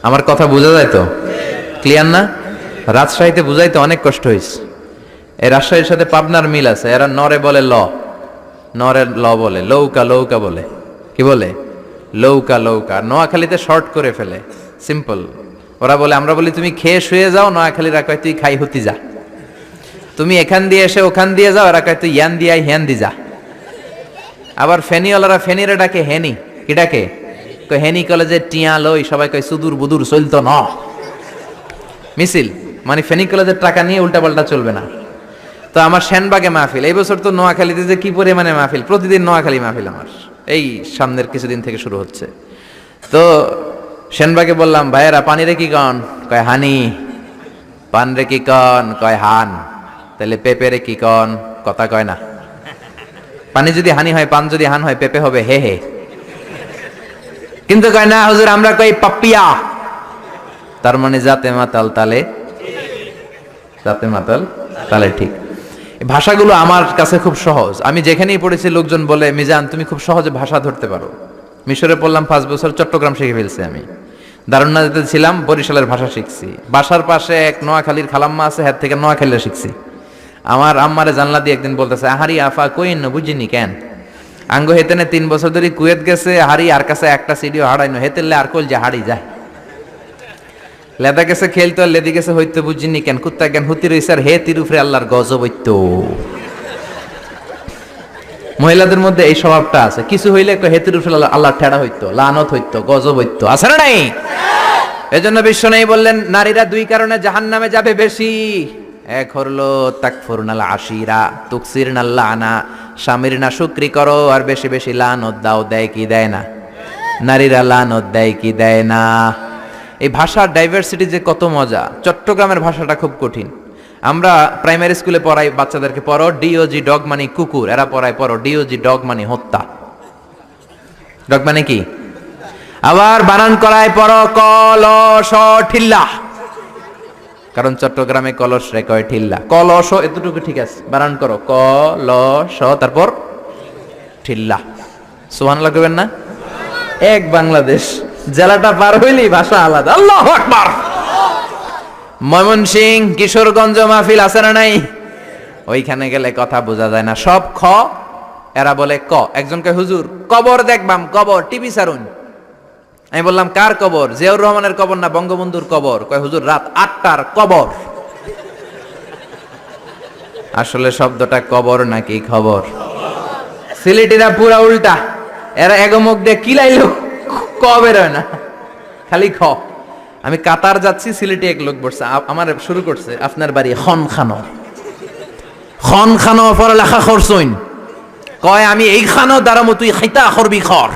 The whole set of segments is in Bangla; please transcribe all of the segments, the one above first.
আমার কথা বোঝা যায় তো? ক্লিয়ার না? রাজশাহীতে বুঝাইতে অনেক কষ্ট হয়েছে। এই রাজশাহীর সাথে পাবনার মিল আছে। এরা নরে বলে ল, নরে ল বলে, লৌকা লৌকা বলে। কি বলে? লৌকা লৌকা। নোয়াখালীতে শর্ট করে ফেলে, সিম্পল। ওরা বলে, আমরা বলি তুমি খেয়ে শুয়ে যাও, নোয়াখালীরা কয় তুই খাই হতি যা। তুমি এখান দিয়ে এসে ওখান দিয়ে যাও, এরা কয় তুই ইয়ান দিয়ে হ্যান দি যা। আবার ফেনিওয়ালারা ফেনিরে ডাকে হেনি। কি ডাকে? হেনি কলেজে টিয়া লই, সবাই কয় সুদূর বুদুর চলতো ন মিছিল, মানে ফেনী কলেজের টাকা নিয়ে উল্টাপাল্টা চলবে না। তো আমার সেনবাগে মাহফিল, এই বছর তো নোয়াখালীতে যে কি পরিমাণে মাহফিল, প্রতিদিন নোয়াখালী মাহফিল আমার এই সামনের কিছুদিন থেকে শুরু হচ্ছে। তো সেনবাগে বললাম, ভাইয়েরা পানি রে কি কন? কয় হানি। পান রে কি কন? কয় হান। তাহলে পেঁপে রে কি কন? কথা কয় না। পানি যদি হানি হয়, পান যদি হান হয়, পেঁপে হবে হে হে। কিন্তু কয় না হুজুর, আমরা কই পাপ্পিয়া। তার মানে জাতে মাতাল তালে, জাতে মাতাল তালে ঠিক। ভাষাগুলো আমার কাছে খুব সহজ। আমি যেখানেই পড়েছি লোকজন বলে, মিজান তুমি খুব সহজে ভাষা ধরতে পারো। মিশরে পড়লাম 5 বছর, চট্টগ্রাম শিখে ফেলছি আমি। দারুন্নাতে ছিলাম, বরিশালের ভাষা শিখছি। বাসার পাশে এক নোয়াখালীর খালাম্মা আছে, হাত থেকে নোয়াখালীরা শিখছি। আমার আম্মারে জানলা দিয়ে একদিন বলতেছে, আহারি আফা কইন বুঝিনি কেন আঙ্গ হেতেনে 3 বছর ধরে কুয়েত গেছে, হারি আর কাছে একটা সিডিও হারাইনো, হেতেলে আর কল যে হারি যায়। লেদা গেছে খেলতো, আর লেদি গেছে হইতো বুঝিনি কেন, কুত্তা জ্ঞান হুতি রইছে আর হে তিরুফরে আল্লাহর গজব হইতো। মহিলাদের মধ্যে এই স্বভাবটা আছে, কিছু হইলে হে তিরুফরে আল্লাহ ঠেড়া হইতো, লানত হইতো, গজব হইতো, আছে না নাই? এজন্য বিশ্ব নেই বললেন, নারীরা 2 কারণে জাহান্নামে যাবে বেশি। এক হলো তাকফুরনাল আশিরা, তুকসিরনাল লানা, স্বামীর না শুকরি করো আর বেশি বেশি লানত দাও। দেয় কি দেয় না? নারীরা লানত দেয় কি দেয় না? এই ভাষার ডাইভার্সিটি যে কত মজা। চট্টগ্রামের ভাষাটা খুব কঠিন। আমরা প্রাইমারি স্কুলে পড়াই বাচ্চাদেরকে, পড়ো ডিওজি ডগ মানে কুকুর, এরা পড়ায় পড়ো ডিওজি ডগ মানে হত্যা। ডগ মানে কি? আবার বানান করায় পড়ো কলস ঠিল্লা, কারণ চট্টগ্রামে কলস রে কয় ঠিল্লা। কলস এতটুকু ঠিক আছে, বানান করো কলস, তারপর ঠিল্লা। সুবহানাল্লাহ কইবেন না? এক বাংলাদেশ, জেলাটা পার হইলেই ভাষা আলাদা। আল্লাহু আকবার। ময়মনসিংহ, কিশোরগঞ্জ মাহফিল আছে না নাই? ওইখানে গেলে কথা বোঝা যায় না, সব খ, এরা বলে ক। একজন কয় হুজুর কবর দেখবাম, কবর টিভি সারুন। আমি বললাম কার কবর? জিয়াউর রহমানের কবর না বঙ্গবন্ধুর কবর? কয় হুজুর রাত 8টার কবর। আসলে শব্দটা কবর নাকি খবর? সিলেটিরা পুরা উল্টা, এরা এগমুখ দিয়ে কিলাইলো ক বের হয় না, খালি খ। আমি কাতার যাচ্ছি, সিলেটে এক লোক বসছে, আমার শুরু করছে, আপনার বাড়ি খন খানো, খন খানো পড়ালেখা করছইন? কয় আমি এই খানো দাঁড়ামো, তুই খাইতা করবি খর।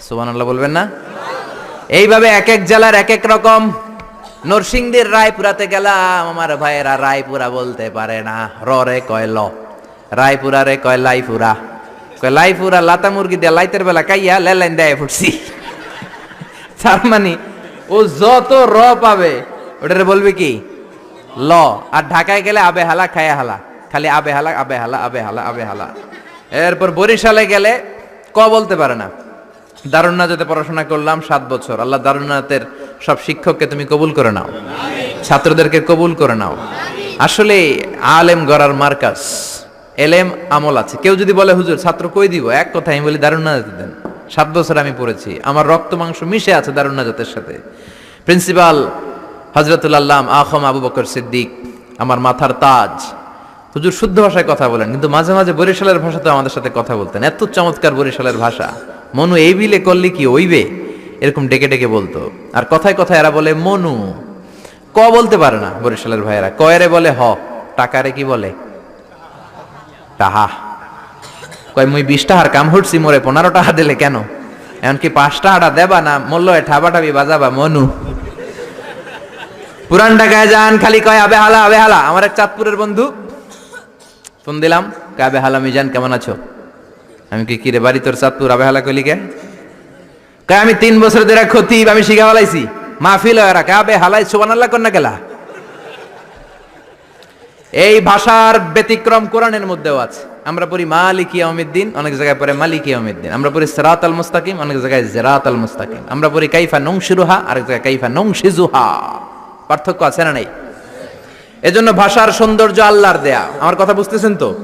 সুবহানাল্লাহ বলবেন না? এইভাবে এক এক জেলার এক এক রকম। নরসিংদীর রায়পুরাতে গেলাম, আমার ভাইয়েরা রায়পুরা বলতে পারে না, রে কয় ল, রায়পুরা রে কয় লাইপুরা, কয় লাইপুরা লাতা মুরগি দিয়ে লাইতের বেলা কাইয়া লেলাইন দেয় ফুটছি। তার মানে ও যত র পাবে ওটারে বলবে কি ল। আর ঢাকায় গেলে আবে হালা খায়া হালা, খালি আবে হালা আবে হালা আবে হালা আবে হালা। এরপর বরিশালে গেলে ক বলতে পারে না। দারুন্নাতে পড়াশোনা করলাম 7 বছর। আল্লাহ দারুন্নাতের সব শিক্ষককে তুমি কবুল করে নাও, ছাত্রদেরকে কবুল করে নাও। আসলে আলেম গড়ার মার্কাজ, এলেম আমল আছে। কেউ যদি বলে হুজুর ছাত্র কই দিব, এক কথা আমি বলি দারুন্নাতে দেন। 7 বছর আমি পড়েছি, আমার রক্ত মাংস মিশে আছে দারুন্নাতের সাথে। প্রিন্সিপাল হযরতুল আল্লাম আখম আবু বকর সিদ্দিক আমার মাথার তাজ। হুজুর শুদ্ধ ভাষায় কথা বলেন, কিন্তু মাঝে মাঝে বরিশালের ভাষাতে আমাদের সাথে কথা বলতেন। এত চমৎকার বরিশালের ভাষা, মনু এই বিলে করলে কি ওইবে, এরকম ডেকে ডেকে বলতো। আর কথায় কথায় এরা বলে মনু, ক বলতে পারে না বরিশালের ভাইয়েরা। কয়রে বলে হ, টাকারে কি বলে টাহা। কয় মুই 20 টাকার কাম হটছি, মোরে 15 টাকা দিলে কেন? এমনকি 5 টাকাটা দেবা না, মূল্য ঠাবাটাবি বাজাবা মনু। পুরান ঢাকায় যান, খালি কয় আবে হালা আবে হালা। আমার এক চাঁদপুরের বন্ধু, ফোন দিলাম, আবে হালা মিজান কেমন আছো? আমি কি রে বাড়ি তোর চাঁদপুর, আবে হালা কইলি কে? কয় আমি 3 বছর ধরে খতিব, আমি শিখা ফেলাইছি, মাহফিল হয় রাখা আবে হালাই সুবহানাল্লাহ কর না গেলা। এই ভাষার ব্যতিক্রম কোরআনের মধ্যেও আছে। আমরা পড়ি মালিকি ইয়াউমিদ্দিন, অনেক জায়গায় পড়ে মালিকি ইয়াউমিদ্দিন। আমরা পড়ি সিরাতাল মুস্তাকিম, অনেক জায়গায় জিরাতাল মুস্তাকিম। আমরা পড়ি কাইফা নুনশিরুহা, আরেক জায়গায় কাইফা নুনশিজুহা। পার্থক্য আছে না নাই? এজন্য ভাষার সৌন্দর্য আল্লাহর দেয়া। আমার কথা বুঝতেছেন তো?